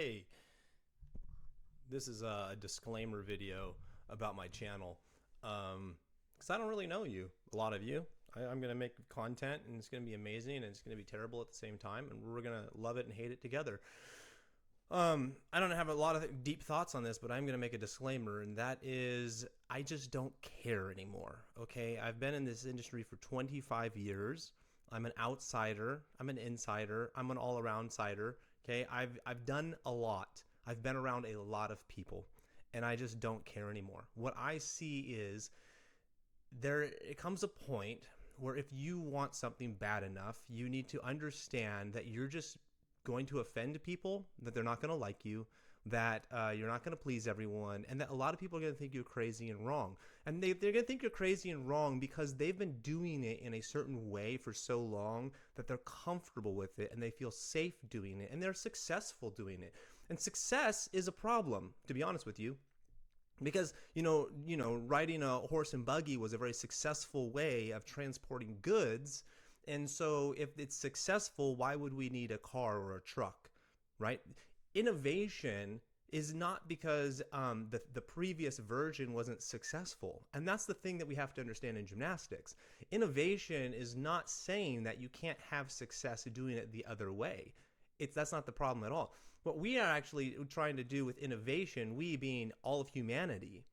Hey, this is a disclaimer video about my channel. Because I don't really know you, a lot of you. I'm going to make content and it's going to be amazing and it's going to be terrible at the same time, and we're going to love it and hate it together. I don't have a lot of deep thoughts on this, but I'm going to make a disclaimer, and that is I just don't care anymore. Okay, I've been in this industry for 25 years. I'm an outsider. I'm an insider. I'm an all-around sider. Okay, I've done a lot. I've been around a lot of people, and I just don't care anymore. What I see is it comes a point where if you want something bad enough, you need to understand that you're just going to offend people, that they're not going to like you, that you're not going to please everyone, and that a lot of people are going to think you're crazy and wrong. And they're going to think you're crazy and wrong because they've been doing it in a certain way for so long that they're comfortable with it and they feel safe doing it and they're successful doing it. And success is a problem, to be honest with you. Because, riding a horse and buggy was a very successful way of transporting goods. And so if it's successful, why would we need a car or a truck, right? Innovation is not because the previous version wasn't successful. And that's the thing that we have to understand in gymnastics. Innovation is not saying that you can't have success doing it the other way. That's not the problem at all. What we are actually trying to do with innovation, we being all of humanity,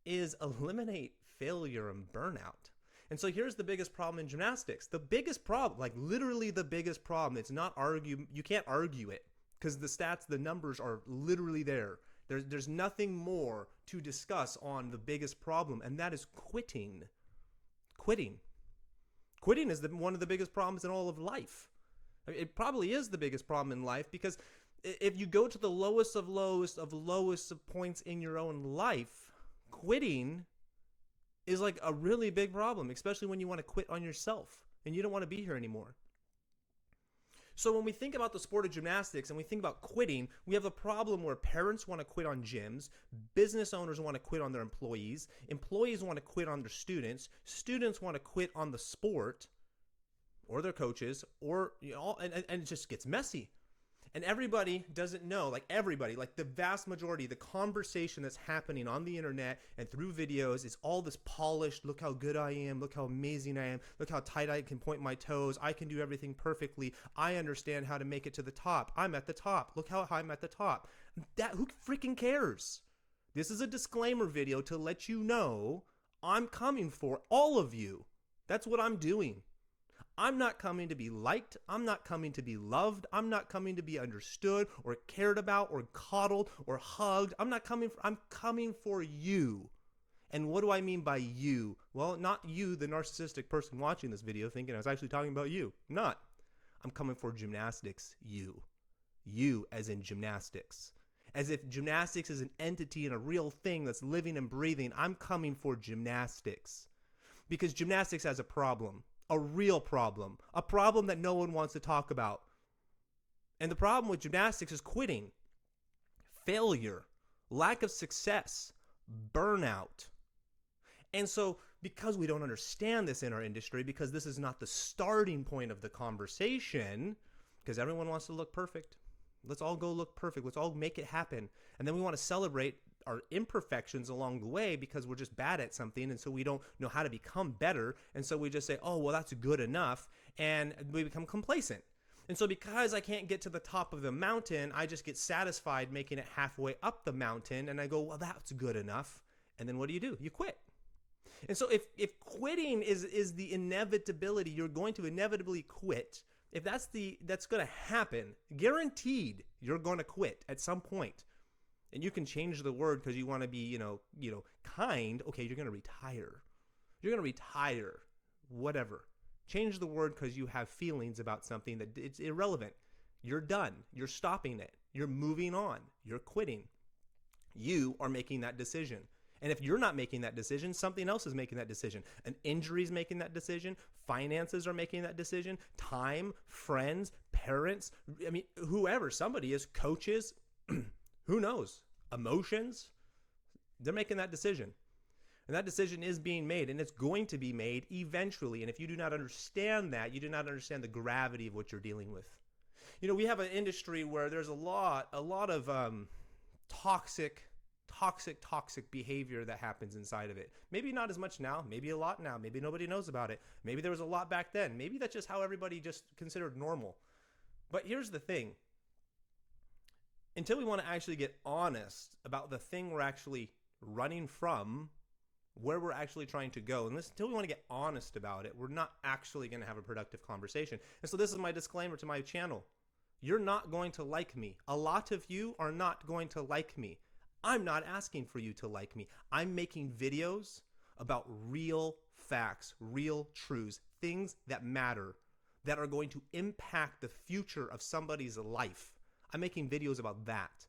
is eliminate failure and burnout. And so here's the biggest problem in gymnastics. The biggest problem, like literally the biggest problem, it's not you can't argue it because the stats, the numbers are literally there. There's nothing more to discuss on the biggest problem, and that is quitting. Quitting is one of the biggest problems in all of life. I mean, it probably is the biggest problem in life because if you go to the lowest of lowest of points in your own life, quitting is like a really big problem, especially when you want to quit on yourself and you don't want to be here anymore. So when we think about the sport of gymnastics and we think about quitting, we have a problem where parents want to quit on gyms, business owners want to quit on their employees want to quit on their students want to quit on the sport or their coaches, or and it just gets messy. And everybody doesn't know, like the vast majority, the conversation that's happening on the internet and through videos is all this polished, look how good I am, look how amazing I am, look how tight I can point my toes, I can do everything perfectly, I understand how to make it to the top, I'm at the top, look how high I'm at the top. Who freaking cares? This is a disclaimer video to let you know I'm coming for all of you. That's what I'm doing. I'm not coming to be liked. I'm not coming to be loved. I'm not coming to be understood or cared about or coddled or hugged. I'm coming for you. And what do I mean by you? Well, not you, the narcissistic person watching this video thinking I was actually talking about you. Not. I'm coming for gymnastics, you. You as in gymnastics. As if gymnastics is an entity and a real thing that's living and breathing. I'm coming for gymnastics. Because gymnastics has a problem. A real problem. A problem that no one wants to talk about. And the problem with gymnastics is quitting, failure, lack of success, burnout. And so because we don't understand this in our industry, because this is not the starting point of the conversation, because everyone wants to look perfect. Let's all go look perfect. Let's all make it happen. And then we want to celebrate our imperfections along the way because we're just bad at something, and so we don't know how to become better, and so we just say, oh, well, that's good enough, and we become complacent. And so because I can't get to the top of the mountain, I just get satisfied making it halfway up the mountain, and I go, well, that's good enough. And then what do? You quit. And so if quitting is the inevitability, you're going to inevitably quit. If that's going to happen, guaranteed you're going to quit at some point. And you can change the word because you want to be, kind. Okay, you're going to retire. You're going to retire. Whatever. Change the word because you have feelings about something that it's irrelevant. You're done. You're stopping it. You're moving on. You're quitting. You are making that decision. And if you're not making that decision, something else is making that decision. An injury is making that decision. Finances are making that decision. Time, friends, parents, whoever, somebody is, coaches, who knows? Emotions, they're making that decision. And that decision is being made, and it's going to be made eventually. And if you do not understand that, you do not understand the gravity of what you're dealing with. We have an industry where there's a lot of toxic behavior that happens inside of it. Maybe not as much now, maybe a lot now, maybe nobody knows about it. Maybe there was a lot back then. Maybe that's just how everybody just considered normal. But here's the thing. Until we want to actually get honest about the thing we're actually running from, where we're actually trying to go, and until we want to get honest about it, we're not actually going to have a productive conversation. And so this is my disclaimer to my channel. You're not going to like me. A lot of you are not going to like me. I'm not asking for you to like me. I'm making videos about real facts, real truths, things that matter, that are going to impact the future of somebody's life. I'm making videos about that.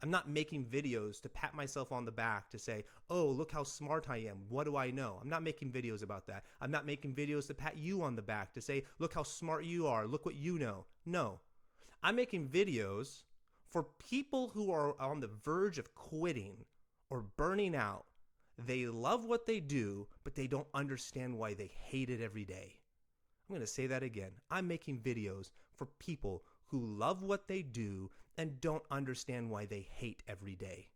I'm not making videos to pat myself on the back to say, oh, look how smart I am. What do I know? I'm not making videos about that. I'm not making videos to pat you on the back to say, look how smart you are. Look what you know. No. I'm making videos for people who are on the verge of quitting or burning out. They love what they do, but they don't understand why they hate it every day. I'm going to say that again. I'm making videos for people who love what they do and don't understand why they hate every day.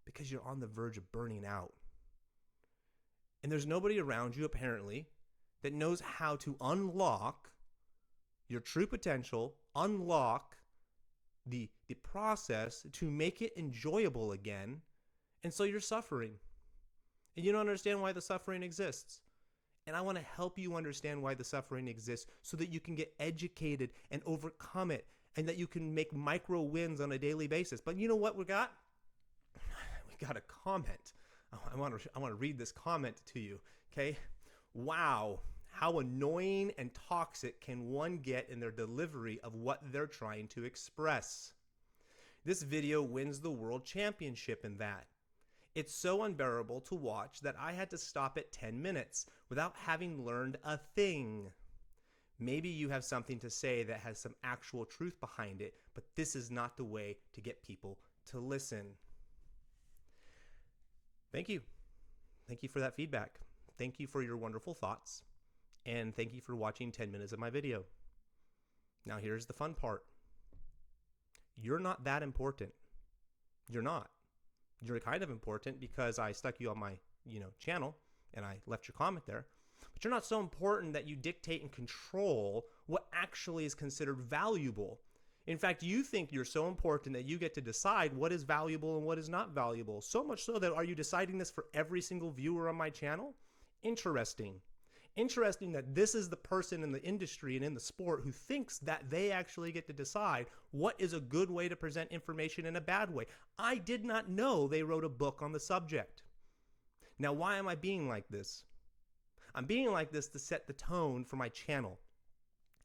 Because you're on the verge of burning out. And there's nobody around you, apparently, that knows how to unlock your true potential, unlock the process to make it enjoyable again. And so you're suffering. And you don't understand why the suffering exists. And I want to help you understand why the suffering exists so that you can get educated and overcome it, and that you can make micro wins on a daily basis. But you know what we got? We got a comment. I want to read this comment to you, okay? Wow, how annoying and toxic can one get in their delivery of what they're trying to express? This video wins the world championship in that. It's so unbearable to watch that I had to stop at 10 minutes without having learned a thing. Maybe you have something to say that has some actual truth behind it, but this is not the way to get people to listen. Thank you. Thank you for that feedback. Thank you for your wonderful thoughts. And thank you for watching 10 minutes of my video. Now here's the fun part. You're not that important. You're not. You're kind of important because I stuck you on my, channel and I left your comment there. But you're not so important that you dictate and control what actually is considered valuable. In fact, you think you're so important that you get to decide what is valuable and what is not valuable. So much so that are you deciding this for every single viewer on my channel? Interesting. Interesting that this is the person in the industry and in the sport who thinks that they actually get to decide what is a good way to present information and a bad way. I did not know they wrote a book on the subject. Now, why am I being like this? I'm being like this to set the tone for my channel.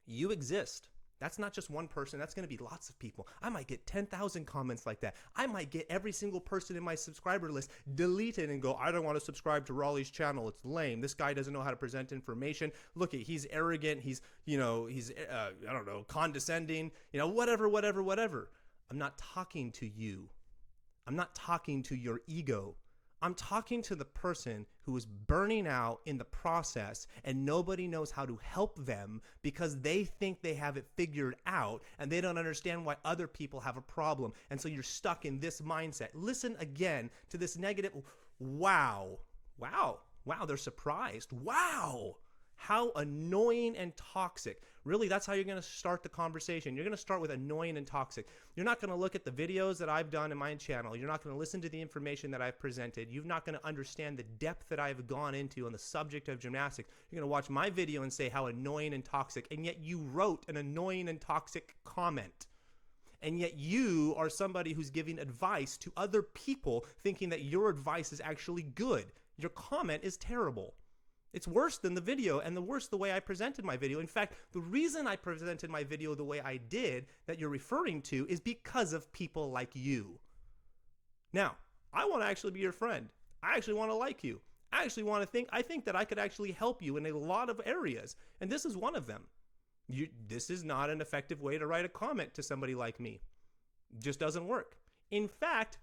You exist. That's not just one person. That's going to be lots of people. I might get 10,000 comments like that. I might get every single person in my subscriber list deleted and go, I don't want to subscribe to Raleigh's channel. It's lame. This guy doesn't know how to present information. Look, he's arrogant. He's condescending, whatever. I'm not talking to you. I'm not talking to your ego. I'm talking to the person who is burning out in the process and nobody knows how to help them because they think they have it figured out and they don't understand why other people have a problem. And so you're stuck in this mindset. Listen again to this negative. Wow, they're surprised. Wow, how annoying and toxic. Really, that's how you're going to start the conversation. You're going to start with annoying and toxic. You're not going to look at the videos that I've done in my channel. You're not going to listen to the information that I've presented. You're not going to understand the depth that I've gone into on the subject of gymnastics. You're going to watch my video and say how annoying and toxic, and yet you wrote an annoying and toxic comment. And yet you are somebody who's giving advice to other people thinking that your advice is actually good. Your comment is terrible. It's worse than the video and worse the way I presented my video. In fact, the reason I presented my video the way I did that you're referring to is because of people like you. Now, I want to actually be your friend. I actually want to like you. I think that I could actually help you in a lot of areas. And this is one of them. This is not an effective way to write a comment to somebody like me. It just doesn't work. In fact,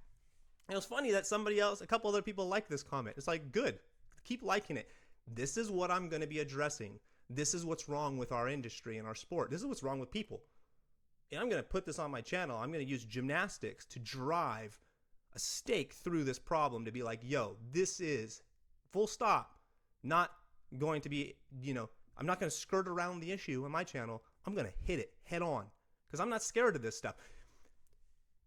it was funny that a couple other people liked this comment. It's like, good, keep liking it. This is what I'm going to be addressing. This is what's wrong with our industry and our sport. This is what's wrong with people. and I'm going to put this on my channel. I'm going to use gymnastics to drive a stake through this problem to be like, yo, this is full stop, not going to be, I'm not going to skirt around the issue on my channel. I'm going to hit it head on because I'm not scared of this stuff.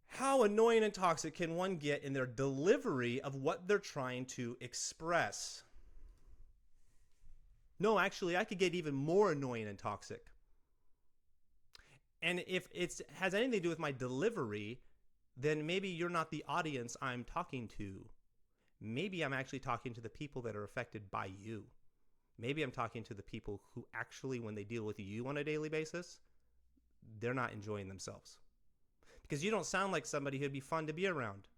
How annoying and toxic can one get in their delivery of what they're trying to express? No, actually, I could get even more annoying and toxic. And if it has anything to do with my delivery, then maybe you're not the audience I'm talking to. Maybe I'm actually talking to the people that are affected by you. Maybe I'm talking to the people who actually, when they deal with you on a daily basis, they're not enjoying themselves. Because you don't sound like somebody who'd be fun to be around.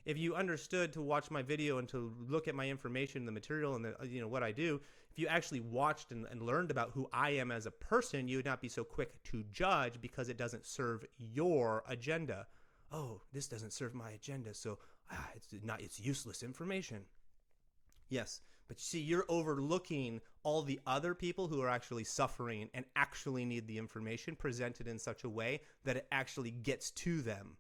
If you understood to watch my video and to look at my information, the material, and what I do, if you actually watched and learned about who I am as a person, you would not be so quick to judge because it doesn't serve your agenda. Oh, this doesn't serve my agenda, so it's useless information. Yes, but you see, you're overlooking all the other people who are actually suffering and actually need the information presented in such a way that it actually gets to them.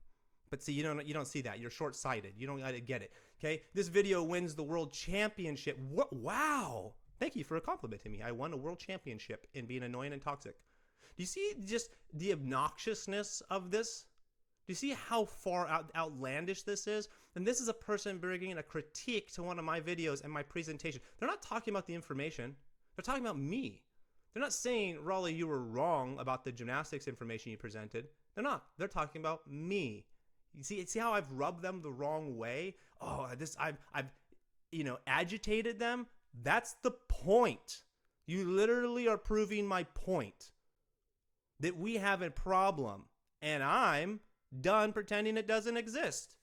But see, you don't see that. You're short-sighted. You don't get it. Okay? This video wins the world championship. Wow! Thank you for a compliment to me. I won a world championship in being annoying and toxic. Do you see just the obnoxiousness of this? Do you see how far outlandish this is? And this is a person bringing a critique to one of my videos and my presentation. They're not talking about the information. They're talking about me. They're not saying, Raleigh, you were wrong about the gymnastics information you presented. They're not. They're talking about me. You see how I've rubbed them the wrong way? Oh, I've agitated them. That's the point. You literally are proving my point that we have a problem, and I'm done pretending it doesn't exist.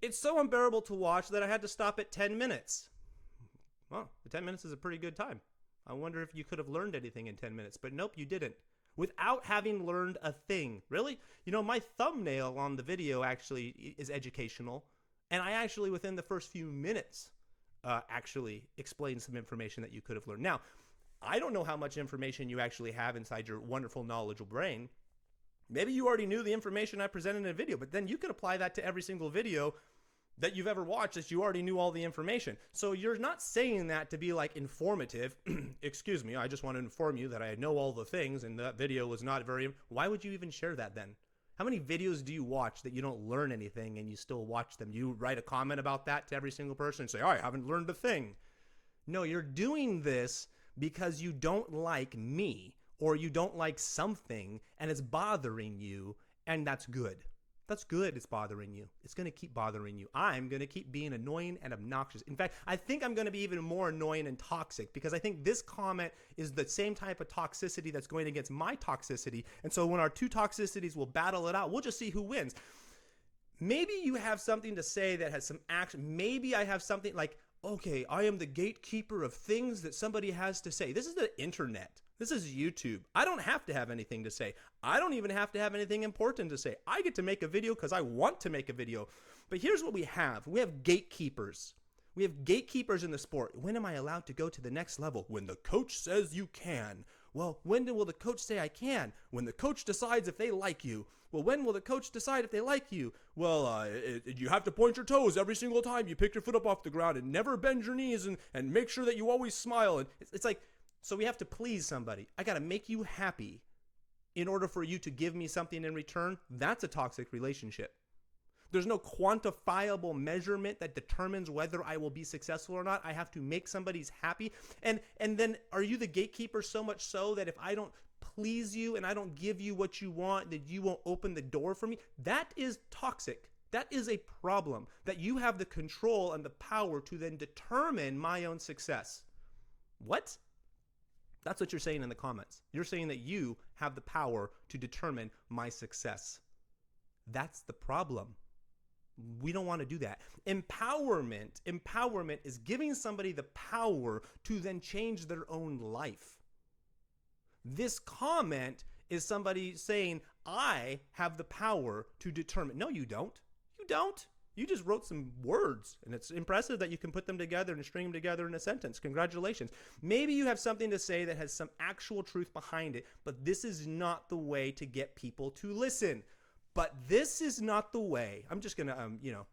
It's so unbearable to watch that I had to stop at 10 minutes. Well, 10 minutes is a pretty good time. I wonder if you could have learned anything in 10 minutes, but nope, you didn't. Without having learned a thing. Really? My thumbnail on the video actually is educational, and I actually, within the first few minutes, actually explained some information that you could have learned. Now, I don't know how much information you actually have inside your wonderful, knowledgeable brain. Maybe you already knew the information I presented in a video, but then you could apply that to every single video that you've ever watched that you already knew all the information. So you're not saying that to be like informative. Excuse me, I just want to inform you that I know all the things and that video was not very... Why would you even share that then? How many videos do you watch that you don't learn anything and you still watch them? You write a comment about that to every single person and say, I haven't learned a thing. No, you're doing this because you don't like me or you don't like something and it's bothering you, and that's good. That's good it's bothering you. It's going to keep bothering you. I'm going to keep being annoying and obnoxious. In fact, I think I'm going to be even more annoying and toxic because I think this comment is the same type of toxicity that's going against my toxicity. And so when our two toxicities will battle it out, we'll just see who wins. Maybe you have something to say that has some action. Maybe I have something like, okay, I am the gatekeeper of things that somebody has to say. This is the internet. This is YouTube. I don't have to have anything to say. I don't even have to have anything important to say. I get to make a video because I want to make a video. But here's what we have. We have gatekeepers. We have gatekeepers in the sport. When am I allowed to go to the next level? When the coach says you can. Well, when will the coach say I can? When the coach decides if they like you. Well, when will the coach decide if they like you? Well, you have to point your toes every single time you pick your foot up off the ground and never bend your knees and make sure that you always smile. And it's like, so we have to please somebody. I got to make you happy in order for you to give me something in return. That's a toxic relationship. There's no quantifiable measurement that determines whether I will be successful or not. I have to make somebody's happy. And then are you the gatekeeper so much so that if I don't please you and I don't give you what you want, that you won't open the door for me? That is toxic. That is a problem, that you have the control and the power to then determine my own success. What? That's what you're saying in the comments. You're saying that you have the power to determine my success. That's the problem. We don't want to do that. Empowerment is giving somebody the power to then change their own life. This comment is somebody saying, I have the power to determine. No, you don't. You don't. You just wrote some words, and it's impressive that you can put them together and string them together in a sentence. Congratulations. Maybe you have something to say that has some actual truth behind it, but this is not the way to get people to listen. But this is not the way. I'm just going to,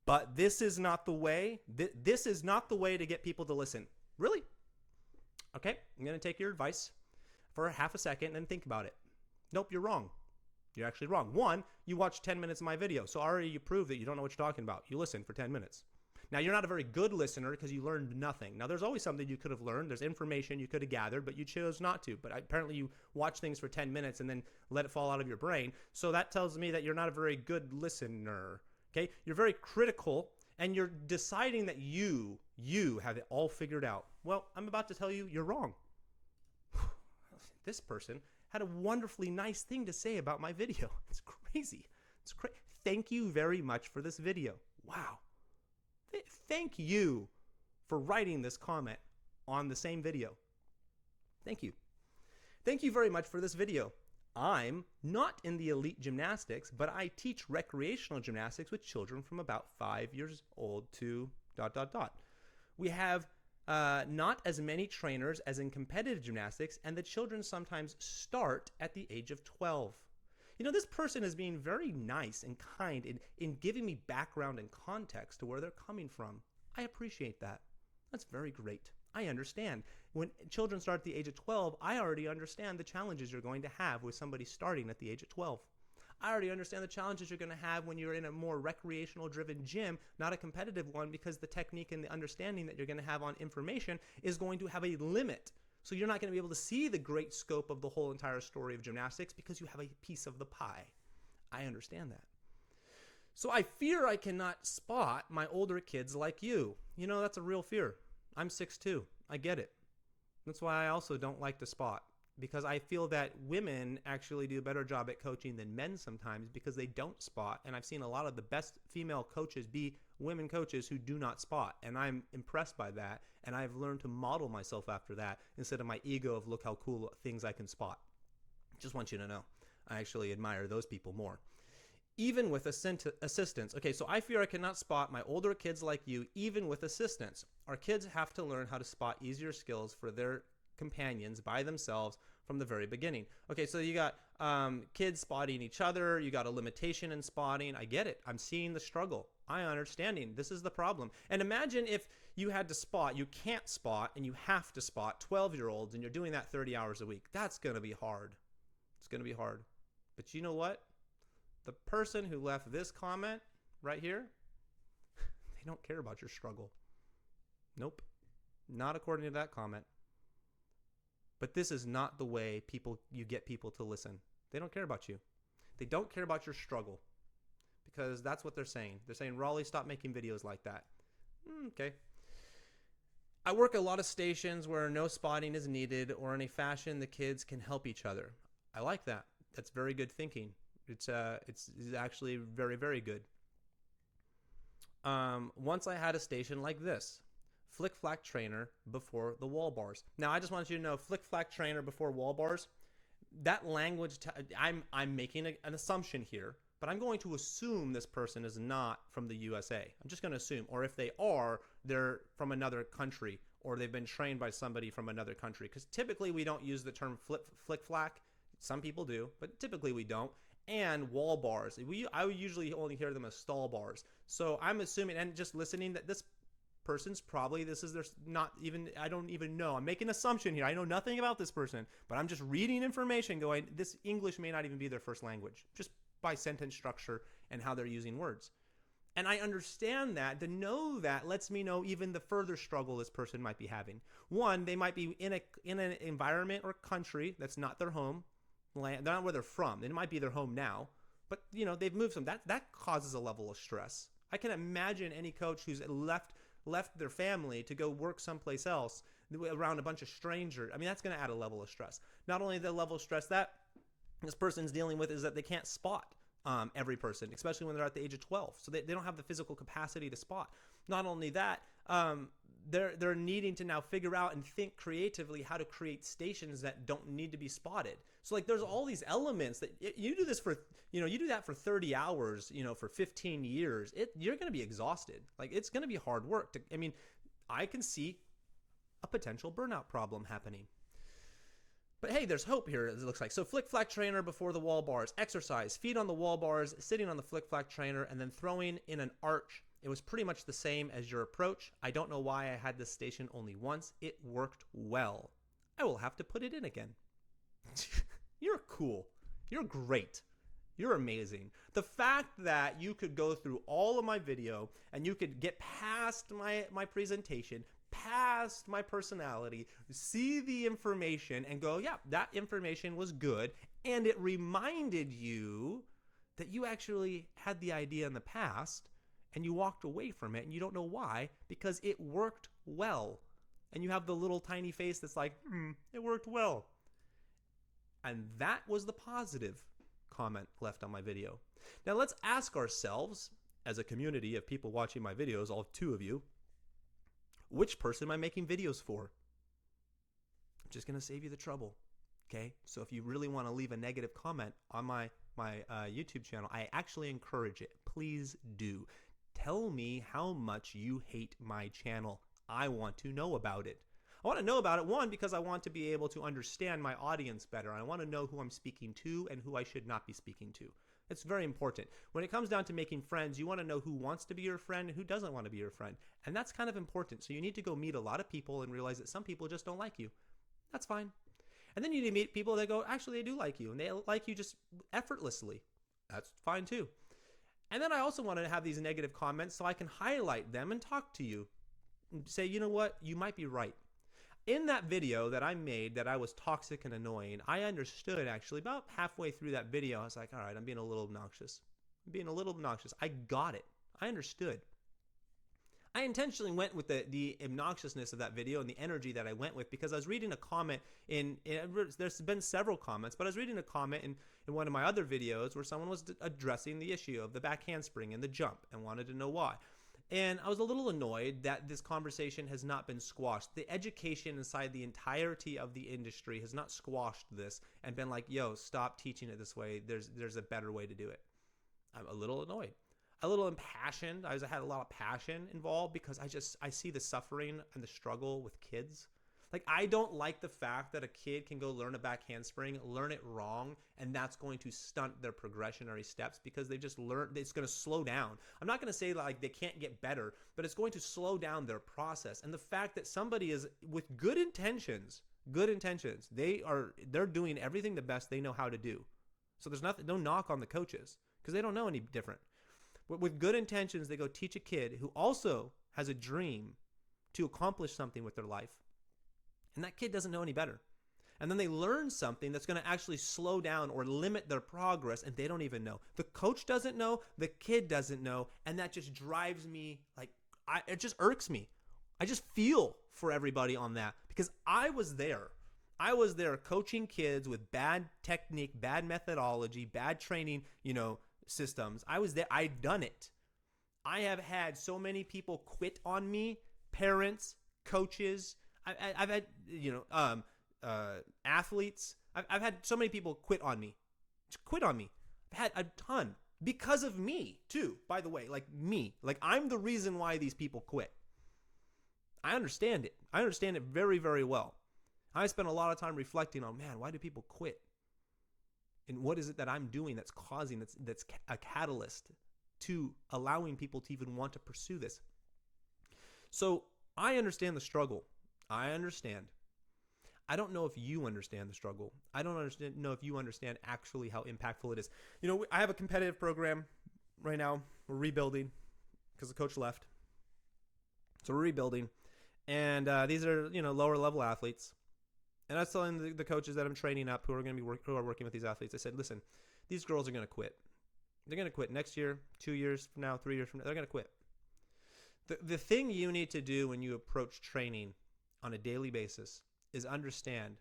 but this is not the way. This is not the way to get people to listen. Really? Okay, I'm going to take your advice for half a second and think about it. Nope, you're wrong. You're actually wrong. One, you watched 10 minutes of my video, so already you proved that you don't know what you're talking about. You listened for 10 minutes. Now, you're not a very good listener because you learned nothing. Now, there's always something you could have learned. There's information you could have gathered, but you chose not to. But apparently you watch things for 10 minutes and then let it fall out of your brain. So that tells me that you're not a very good listener. Okay? You're very critical, and you're deciding that you have it all figured out. Well, I'm about to tell you you're wrong. This person had a wonderfully nice thing to say about my video. It's crazy. Thank you very much for this video. Wow. Thank you for writing this comment on the same video. Thank you. Thank you very much for this video. I'm not in the elite gymnastics, but I teach recreational gymnastics with children from about 5 years old to ... We have not as many trainers as in competitive gymnastics, and the children sometimes start at the age of 12. This person is being very nice and kind in giving me background and context to where they're coming from. I appreciate that. That's very great. I understand. When children start at the age of 12, I already understand the challenges you're going to have with somebody starting at the age of 12. I already understand the challenges you're going to have when you're in a more recreational driven gym, not a competitive one, because the technique and the understanding that you're going to have on information is going to have a limit. So you're not going to be able to see the great scope of the whole entire story of gymnastics because you have a piece of the pie. I understand that. So I fear I cannot spot my older kids like you. That's a real fear. I'm 6'2". I get it. That's why I also don't like to spot, because I feel that women actually do a better job at coaching than men sometimes because they don't spot. And I've seen a lot of the best female coaches be women coaches who do not spot. And I'm impressed by that. And I've learned to model myself after that instead of my ego of look how cool things I can spot. Just want you to know, I actually admire those people more. Even with assistance. Okay, so I fear I cannot spot my older kids like you, even with assistance. Our kids have to learn how to spot easier skills for their companions by themselves from the very beginning. Okay, so you got kids spotting each other. You got a limitation in spotting. I get it. I'm seeing the struggle. I understanding. This is the problem. And imagine if you had to spot, you can't spot, and you have to spot 12-year-olds, and you're doing that 30 hours a week. That's going to be hard. It's going to be hard. But you know what? The person who left this comment right here, they don't care about your struggle. Nope. Not according to that comment. But this is not the way you get people to listen. They don't care about you. They don't care about your struggle, because that's what they're saying. They're saying, Raleigh, stop making videos like that. Okay. I work a lot of stations where no spotting is needed, or in a fashion the kids can help each other. I like that. That's very good thinking. It's actually very, very good. Once I had a station like this. Flick-flack trainer before the wall bars. Now, I just want you to know, flick-flack trainer before wall bars, that language, I'm making an assumption here, but I'm going to assume this person is not from the USA. I'm just going to assume. Or if they are, they're from another country, or they've been trained by somebody from another country. Because typically we don't use the term flick-flack. Some people do, but typically we don't. And wall bars. I would usually only hear them as stall bars. So I'm assuming, and just listening, that this person's probably, I don't even know. I'm making an assumption here. I know nothing about this person, but I'm just reading information going, this English may not even be their first language, just by sentence structure and how they're using words. And I understand that. To know that lets me know even the further struggle this person might be having. One, they might be in an environment or country that's not their home land. They're not where they're from. It might be their home now, but they've moved some. That causes a level of stress. I can imagine any coach who's left their family to go work someplace else around a bunch of strangers. I mean, that's going to add a level of stress. Not only the level of stress that this person's dealing with is that they can't spot every person, especially when they're at the age of 12. So they don't have the physical capacity to spot. Not only that, they're needing to now figure out and think creatively how to create stations that don't need to be spotted. So like there's all these elements that you do this for, you do that for 30 hours, for 15 years, you're going to be exhausted. Like it's going to be hard work. I can see a potential burnout problem happening. But hey, there's hope here, it looks like. So flick-flack trainer before the wall bars, exercise, feet on the wall bars, sitting on the flick-flack trainer, and then throwing in an arch. It was pretty much the same as your approach. I don't know why I had this station only once. It worked well. I will have to put it in again. You're cool. You're great. You're amazing. The fact that you could go through all of my video and you could get past my presentation, past my personality, see the information and go, yeah, that information was good. And it reminded you that you actually had the idea in the past and you walked away from it and you don't know why, because it worked well. And you have the little tiny face that's like, it worked well. And that was the positive comment left on my video. Now let's ask ourselves, as a community of people watching my videos, all 2 of you, which person am I making videos for? I'm just going to save you the trouble. Okay? So if you really want to leave a negative comment on my YouTube channel, I actually encourage it. Please do. Tell me how much you hate my channel. I want to know about it. I want to know about it, one, because I want to be able to understand my audience better. I want to know who I'm speaking to and who I should not be speaking to. It's very important. When it comes down to making friends, you want to know who wants to be your friend and who doesn't want to be your friend. And that's kind of important. So you need to go meet a lot of people and realize that some people just don't like you. That's fine. And then you need to meet people that go, actually, they do like you. And they like you just effortlessly. That's fine too. And then I also want to have these negative comments so I can highlight them and talk to you. And say, you know what? You might be right. In that video that I made that I was toxic and annoying, I understood actually about halfway through that video. I was like, all right, I'm being a little obnoxious. I got it. I understood. I intentionally went with the obnoxiousness of that video and the energy that I went with because I was reading a comment there's been several comments, but I was reading a comment in one of my other videos where someone was addressing the issue of the back handspring and the jump and wanted to know why. And I was a little annoyed that this conversation has not been squashed. The education inside the entirety of the industry has not squashed this and been like, yo, stop teaching it this way. There's a better way to do it. I'm a little annoyed, a little impassioned. I had a lot of passion involved because I see the suffering and the struggle with kids. Like, I don't like the fact that a kid can go learn a back handspring, learn it wrong, and that's going to stunt their progressionary steps because they just learned it's going to slow down. I'm not going to say like they can't get better, but it's going to slow down their process. And the fact that somebody is with good intentions, they're doing everything the best they know how to do. So there's no knock on the coaches because they don't know any different. But with good intentions, they go teach a kid who also has a dream to accomplish something with their life. And that kid doesn't know any better. And then they learn something that's going to actually slow down or limit their progress, and they don't even know. The coach doesn't know, the kid doesn't know, and that just drives me, it just irks me. I just feel for everybody on that because I was there. I was there coaching kids with bad technique, bad methodology, bad training, systems. I was there. I'd done it. I have had so many people quit on me, parents, coaches. I've had, athletes. I've had so many people quit on me. I've had a ton because of me too, by the way, like me. Like I'm the reason why these people quit. I understand it. I understand it very, very well. I spent a lot of time reflecting on, man, why do people quit? And what is it that I'm doing that's causing, that's a catalyst to allowing people to even want to pursue this? So I understand the struggle. I understand. I don't know if you understand the struggle. I don't know if you understand actually how impactful it is. I have a competitive program right now. We're rebuilding because the coach left. So we're rebuilding. And these are, lower level athletes. And I was telling the coaches that I'm training up who are working with these athletes, I said, listen, these girls are going to quit. They're going to quit next year, 2 years from now, 3 years from now. They're going to quit. The thing you need to do when you approach training on a daily basis is understand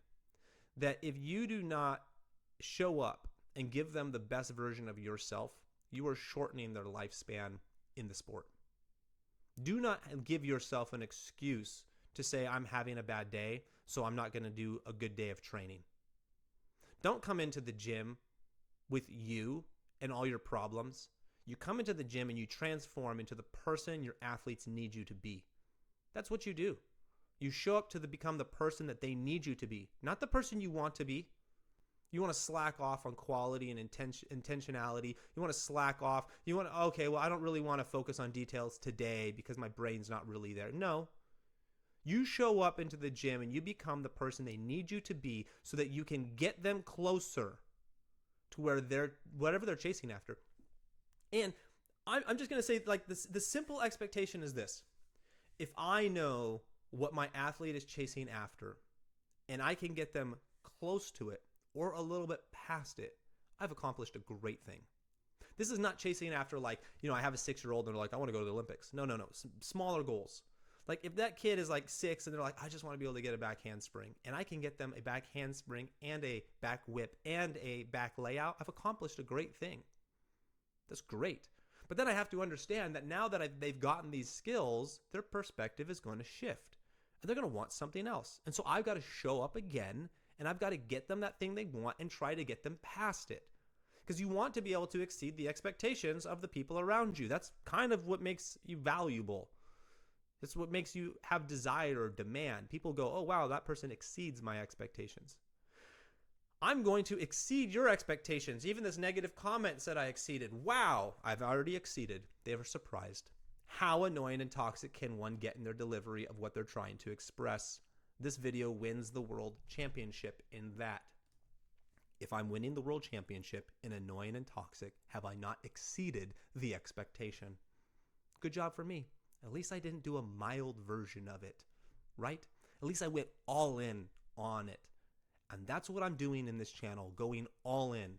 that if you do not show up and give them the best version of yourself, you are shortening their lifespan in the sport. Do not give yourself an excuse to say, I'm having a bad day, so I'm not going to do a good day of training. Don't come into the gym with you and all your problems. You come into the gym and you transform into the person your athletes need you to be. That's what you do. You show up to become the person that they need you to be, not the person you want to be. You want to slack off on quality and intentionality. You want to slack off. You want to, okay, well, I don't really want to focus on details today because my brain's not really there. No. You show up into the gym and you become the person they need you to be so that you can get them closer to where whatever they're chasing after. And I'm just going to say, like, the simple expectation is this. If I know what my athlete is chasing after and I can get them close to it or a little bit past it, I've accomplished a great thing. This is not chasing after, like, I have a 6-year-old and they're like, I want to go to the Olympics. No. Smaller goals. Like, if that kid is like 6 and they're like, I just want to be able to get a back handspring, and I can get them a back handspring and a back whip and a back layout, I've accomplished a great thing. That's great. But then I have to understand that now that they've gotten these skills, their perspective is going to shift and they're going to want something else. And so I've got to show up again and I've got to get them that thing they want and try to get them past it. Because you want to be able to exceed the expectations of the people around you. That's kind of what makes you valuable. It's what makes you have desire or demand. People go, oh, wow, that person exceeds my expectations. I'm going to exceed your expectations. Even this negative comment said I exceeded. Wow, I've already exceeded. They were surprised. How annoying and toxic can one get in their delivery of what they're trying to express? This video wins the world championship in that. If I'm winning the world championship in annoying and toxic, have I not exceeded the expectation? Good job for me. At least I didn't do a mild version of it, right? At least I went all in on it. And that's what I'm doing in this channel, going all in.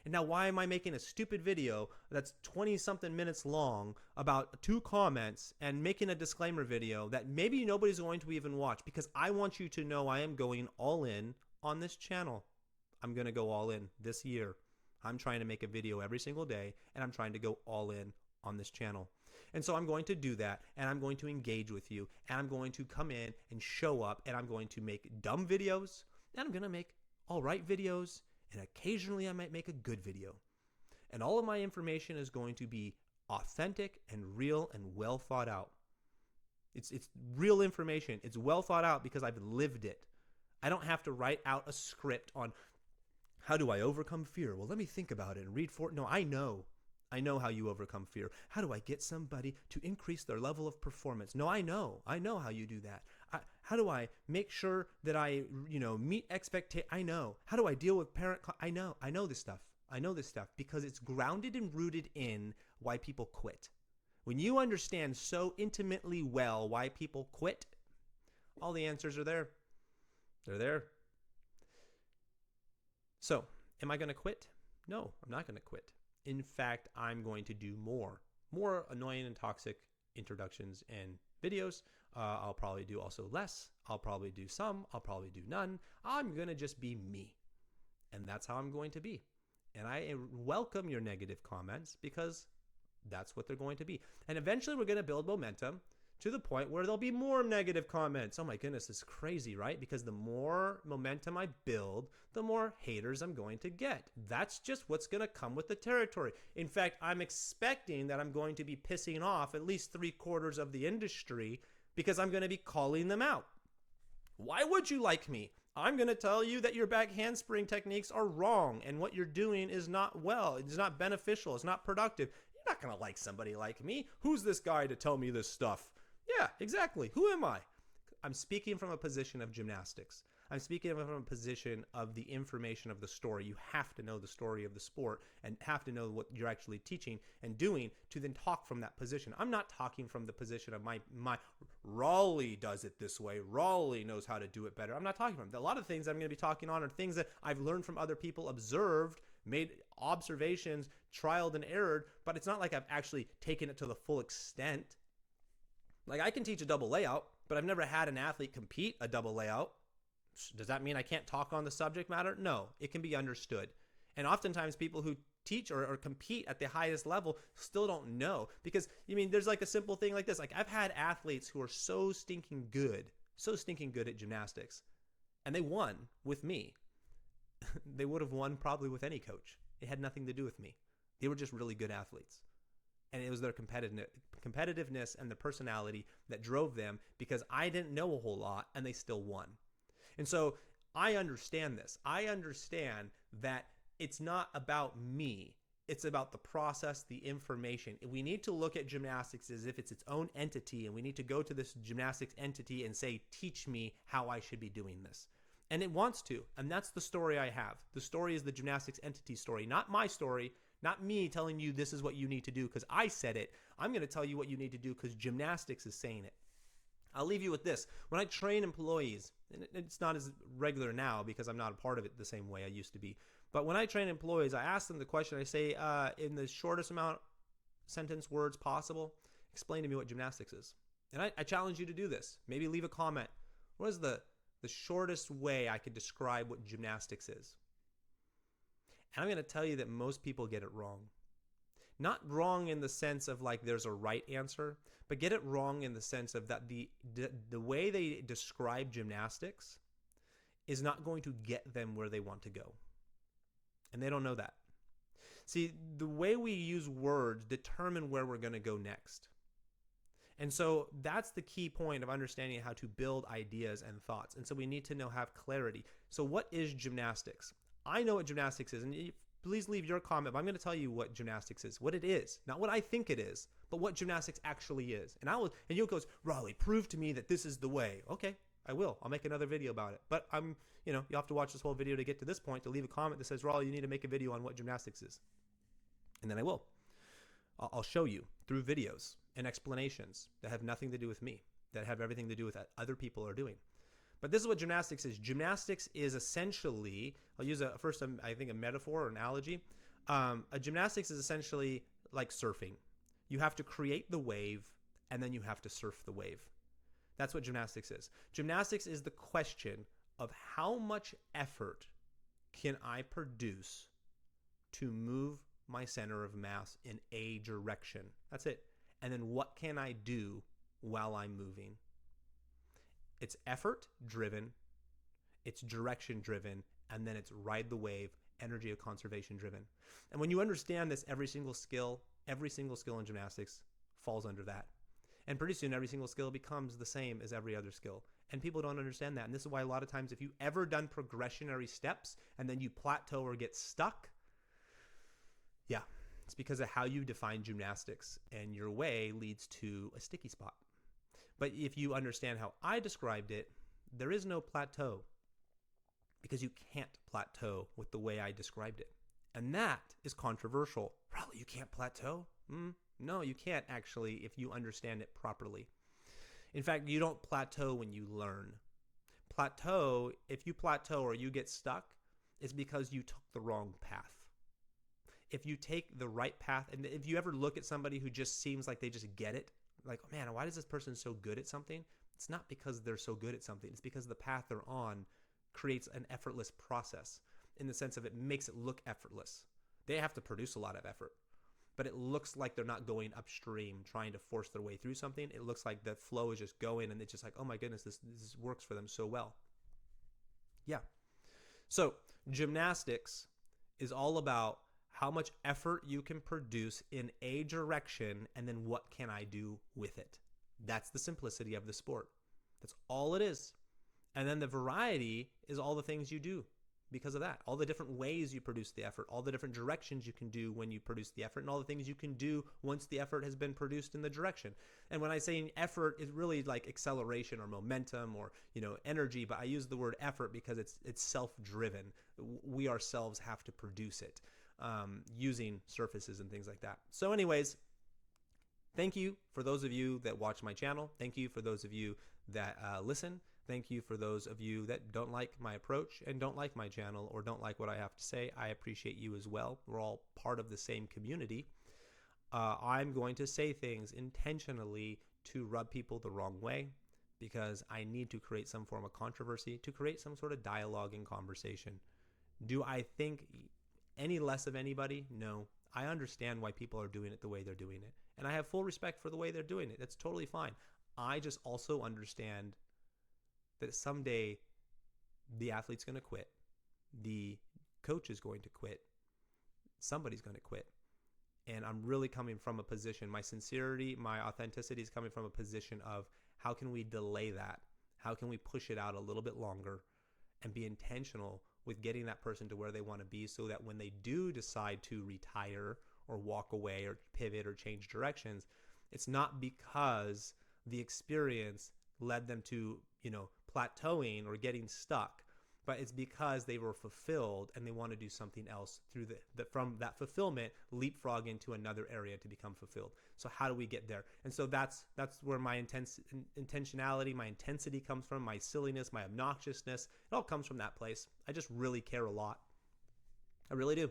And now why am I making a stupid video that's 20-something minutes long about 2 comments and making a disclaimer video that maybe nobody's going to even watch? Because I want you to know I am going all in on this channel. I'm going to go all in this year. I'm trying to make a video every single day, and I'm trying to go all in on this channel. And so I'm going to do that, and I'm going to engage with you, and I'm going to come in and show up, and I'm going to make dumb videos, and I'm going to make all right videos, and occasionally I might make a good video. And all of my information is going to be authentic and real and well thought out. It's real information. It's well thought out because I've lived it. I don't have to write out a script on how do I overcome fear. Well, let me think about it and read for it. No, I know. I know how you overcome fear. How do I get somebody to increase their level of performance? No, I know. I know how you do that. How do I make sure that I, meet expectations? I know. How do I deal with I know. I know this stuff. I know this stuff because it's grounded and rooted in why people quit. When you understand so intimately well why people quit, all the answers are there. They're there. So, am I going to quit? No, I'm not going to quit. In fact, I'm going to do more annoying and toxic introductions and videos. I'll probably do also less. I'll probably do some. I'll probably do none. I'm going to just be me. And that's how I'm going to be. And I welcome your negative comments because that's what they're going to be. And eventually we're going to build momentum to the point where there'll be more negative comments. Oh my goodness, it's crazy, right? Because the more momentum I build, the more haters I'm going to get. That's just what's going to come with the territory. In fact, I'm expecting that I'm going to be pissing off at least 3/4 of the industry because I'm going to be calling them out. Why would you like me? I'm going to tell you that your back handspring techniques are wrong and what you're doing is not well. It's not beneficial. It's not productive. You're not going to like somebody like me. Who's this guy to tell me this stuff? Yeah, exactly. Who am I? I'm speaking from a position of gymnastics. I'm speaking from a position of the information of the story. You have to know the story of the sport and have to know what you're actually teaching and doing to then talk from that position. I'm not talking from the position of my Raleigh does it this way. Raleigh knows how to do it better. I'm not talking from a lot of things I'm going to be talking on are things that I've learned from other people, observed, made observations, trialed and errored, but it's not like I've actually taken it to the full extent. Like I can teach a double layout, but I've never had an athlete compete a double layout. Does that mean I can't talk on the subject matter? No, it can be understood. And oftentimes people who teach or compete at the highest level still don't know, because there's like a simple thing like this. Like, I've had athletes who are so stinking good at gymnastics, and they won with me. They would have won probably with any coach. It had nothing to do with me. They were just really good athletes. And it was their competitiveness and the personality that drove them, because I didn't know a whole lot and they still won. And so I understand this. I understand that it's not about me. It's about the process, the information. We need to look at gymnastics as if it's its own entity, and we need to go to this gymnastics entity and say, teach me how I should be doing this. And it wants to. And that's the story I have. The story is the gymnastics entity story, not my story, not me telling you this is what you need to do because I said it. I'm going to tell you what you need to do because gymnastics is saying it. I'll leave you with this. When I train employees, and it's not as regular now because I'm not a part of it the same way I used to be, but when I train employees, I ask them the question. I say, in the shortest amount sentence words possible, explain to me what gymnastics is. And I challenge you to do this. Maybe leave a comment. What is the shortest way I could describe what gymnastics is? And I'm going to tell you that most people get it wrong. Not wrong in the sense of like there's a right answer, but get it wrong in the sense of that the way they describe gymnastics is not going to get them where they want to go. And they don't know that. See, the way we use words determine where we're going to go next. And so that's the key point of understanding how to build ideas and thoughts. And so we need to have clarity. So what is gymnastics? I know what gymnastics is, and please leave your comment, but I'm going to tell you what gymnastics is, what it is, not what I think it is, but what gymnastics actually is. And you'll go, Raleigh, prove to me that this is the way. Okay, I will. I'll make another video about it. But you have to watch this whole video to get to this point, to leave a comment that says, Raleigh, you need to make a video on what gymnastics is. And then I will. I'll show you through videos and explanations that have nothing to do with me, that have everything to do with what other people are doing. But this is what gymnastics is. Gymnastics is essentially, I'll use a metaphor or analogy. A gymnastics is essentially like surfing. You have to create the wave, and then you have to surf the wave. That's what gymnastics is. Gymnastics is the question of how much effort can I produce to move my center of mass in a direction. That's it. And then what can I do while I'm moving? It's effort driven, it's direction driven, and then it's ride the wave, energy of conservation driven. And when you understand this, every single skill in gymnastics falls under that. And pretty soon every single skill becomes the same as every other skill. And people don't understand that. And this is why a lot of times if you ever done progressionary steps and then you plateau or get stuck, yeah, it's because of how you define gymnastics, and your way leads to a sticky spot. But if you understand how I described it, there is no plateau, because you can't plateau with the way I described it. And that is controversial. Probably you can't plateau? No, you can't actually if you understand it properly. In fact, you don't plateau when you learn. If you plateau or you get stuck, it's because you took the wrong path. If you take the right path, and if you ever look at somebody who just seems like they just get it, like, oh man, why is this person so good at something? It's not because they're so good at something. It's because the path they're on creates an effortless process, in the sense of it makes it look effortless. They have to produce a lot of effort, but it looks like they're not going upstream trying to force their way through something. It looks like the flow is just going, and it's just like, oh my goodness, this works for them so well. Yeah. So gymnastics is all about how much effort you can produce in a direction, and then what can I do with it? That's the simplicity of the sport. That's all it is. And then the variety is all the things you do because of that. All the different ways you produce the effort, all the different directions you can do when you produce the effort, and all the things you can do once the effort has been produced in the direction. And when I say effort, it's really like acceleration or momentum or, energy, but I use the word effort because it's self-driven. We ourselves have to produce it. Using surfaces and things like that. So anyways, thank you for those of you that watch my channel. Thank you for those of you that listen. Thank you for those of you that don't like my approach and don't like my channel or don't like what I have to say. I appreciate you as well. We're all part of the same community. I'm going to say things intentionally to rub people the wrong way, because I need to create some form of controversy, to create some sort of dialogue and conversation. Do I think any less of anybody? No. I understand why people are doing it the way they're doing it. And I have full respect for the way they're doing it. That's totally fine. I just also understand that someday the athlete's going to quit. The coach is going to quit. Somebody's going to quit. And I'm really coming from a position, my sincerity, my authenticity is coming from a position of how can we delay that? How can we push it out a little bit longer and be intentional with getting that person to where they want to be, so that when they do decide to retire or walk away or pivot or change directions, it's not because the experience led them to, plateauing or getting stuck, but it's because they were fulfilled and they want to do something else through from that fulfillment, leapfrog into another area to become fulfilled. So how do we get there? And so that's where my intentionality, my intensity comes from, my silliness, my obnoxiousness. It all comes from that place. I just really care a lot. I really do.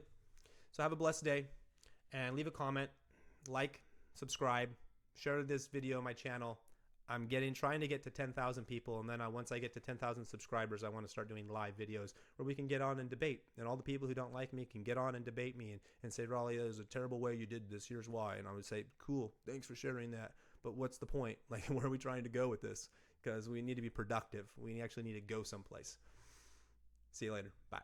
So have a blessed day, and leave a comment, like, subscribe, share this video on my channel. I'm trying to get to 10,000 people, and then once I get to 10,000 subscribers, I want to start doing live videos where we can get on and debate, and all the people who don't like me can get on and debate me and say, Raleigh, there's a terrible way you did this, here's why. And I would say, cool, thanks for sharing that, but what's the point? Like, where are we trying to go with this? Because we need to be productive. We actually need to go someplace. See you later. Bye.